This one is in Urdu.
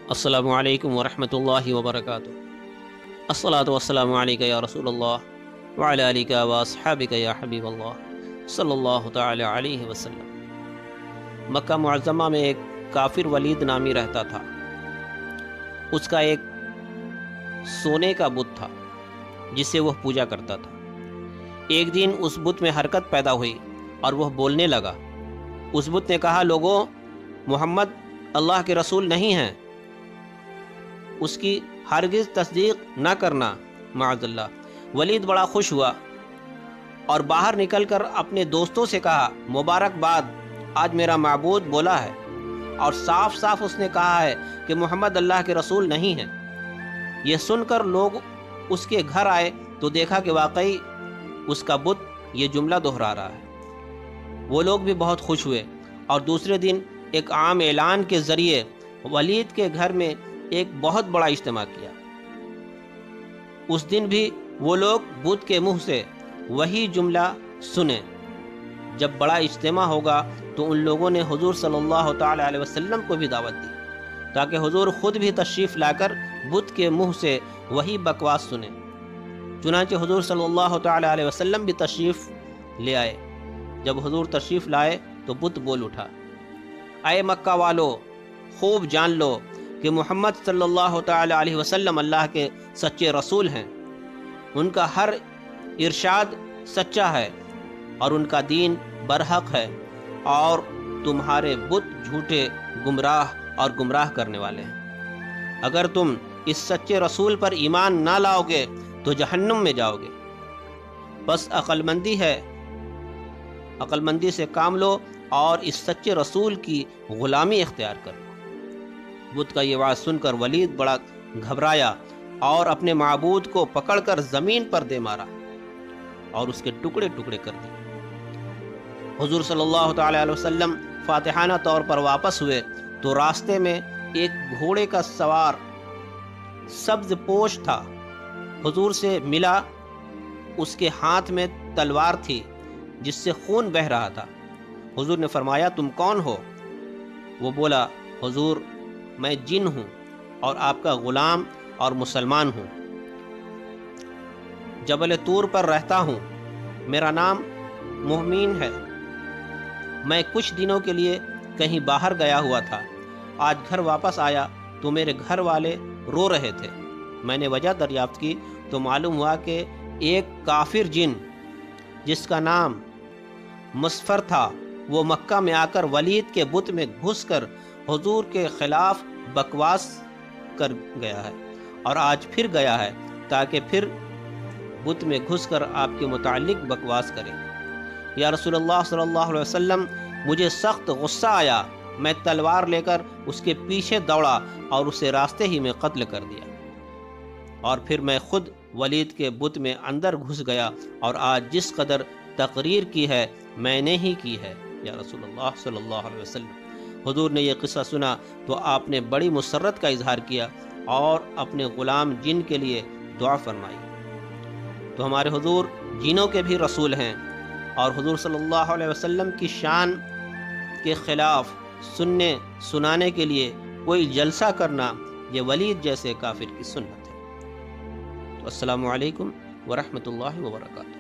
السلام علیکم ورحمۃ اللہ وبرکاتہ۔ الصلاۃ والسلام علیکہ یا رسول اللہ وعلی آلہ واصحابہ یا حبیب اللہ صلی اللہ تعالی علیہ وسلم۔ مکہ معظمہ میں ایک کافر ولید نامی رہتا تھا۔ اس کا ایک سونے کا بت تھا جسے وہ پوجا کرتا تھا۔ ایک دن اس بت میں حرکت پیدا ہوئی اور وہ بولنے لگا۔ اس بت نے کہا، لوگوں، محمد اللہ کے رسول نہیں ہیں، اس کی ہرگز تصدیق نہ کرنا، معاذ اللہ۔ ولید بڑا خوش ہوا اور باہر نکل کر اپنے دوستوں سے کہا، مبارکباد، آج میرا معبود بولا ہے اور صاف صاف اس نے کہا ہے کہ محمد اللہ کے رسول نہیں ہیں۔ یہ سن کر لوگ اس کے گھر آئے تو دیکھا کہ واقعی اس کا بت یہ جملہ دہرا رہا ہے۔ وہ لوگ بھی بہت خوش ہوئے اور دوسرے دن ایک عام اعلان کے ذریعے ولید کے گھر میں ایک بہت بڑا اجتماع کیا۔ اس دن بھی وہ لوگ بت کے منہ سے وہی جملہ سنے۔ جب بڑا اجتماع ہوگا تو ان لوگوں نے حضور صلی اللہ تعالی علیہ وسلم کو بھی دعوت دی تاکہ حضور خود بھی تشریف لا کر بت کے منہ سے وہی بکواس سنے۔ چنانچہ حضور صلی اللہ تعالی علیہ وسلم بھی تشریف لے آئے۔ جب حضور تشریف لائے تو بت بول اٹھا، اے مکہ والو، خوب جان لو کہ محمد صلی اللہ تعالی علیہ وسلم اللہ کے سچے رسول ہیں۔ ان کا ہر ارشاد سچا ہے اور ان کا دین برحق ہے، اور تمہارے بت جھوٹے، گمراہ اور گمراہ کرنے والے ہیں۔ اگر تم اس سچے رسول پر ایمان نہ لاؤ گے تو جہنم میں جاؤ گے۔ بس عقل مندی سے کام لو اور اس سچے رسول کی غلامی اختیار کرو۔ بت کا یہ واضح سن کر ولید بڑا گھبرایا اور اپنے معبود کو پکڑ کر زمین پر دے مارا اور اس کے ٹکڑے ٹکڑے کر دیے۔ حضور صلی اللہ تعالی علیہ وسلم فاتحانہ طور پر واپس ہوئے تو راستے میں ایک گھوڑے کا سوار سبز پوش تھا، حضور سے ملا۔ اس کے ہاتھ میں تلوار تھی جس سے خون بہہ رہا تھا۔ حضور نے فرمایا، تم کون ہو؟ وہ بولا، حضور، میں جن ہوں اور آپ کا غلام اور مسلمان ہوں، جبل طور پر رہتا ہوں، میرا نام مہمین ہے۔ میں کچھ دنوں کے لیے کہیں باہر گیا ہوا تھا، آج گھر واپس آیا تو میرے گھر والے رو رہے تھے۔ میں نے وجہ دریافت کی تو معلوم ہوا کہ ایک کافر جن جس کا نام مسفر تھا، وہ مکہ میں آ کر ولید کے بت میں گھس کر حضور کے خلاف بکواس کر گیا ہے، اور آج پھر گیا ہے تاکہ پھر بت میں گھس کر آپ کے متعلق بکواس کرے۔ یا رسول اللہ صلی اللہ علیہ وسلم، مجھے سخت غصہ آیا، میں تلوار لے کر اس کے پیچھے دوڑا اور اسے راستے ہی میں قتل کر دیا، اور پھر میں خود ولید کے بت میں اندر گھس گیا، اور آج جس قدر تقریر کی ہے میں نے ہی کی ہے، یا رسول اللہ صلی اللہ علیہ وسلم۔ حضور نے یہ قصہ سنا تو آپ نے بڑی مسرت کا اظہار کیا اور اپنے غلام جن کے لیے دعا فرمائی۔ تو ہمارے حضور جنوں کے بھی رسول ہیں، اور حضور صلی اللہ علیہ وسلم کی شان کے خلاف سنانے کے لیے کوئی جلسہ کرنا یہ ولید جیسے کافر کی سنت ہے۔ تو السلام علیکم ورحمۃ اللہ وبرکاتہ۔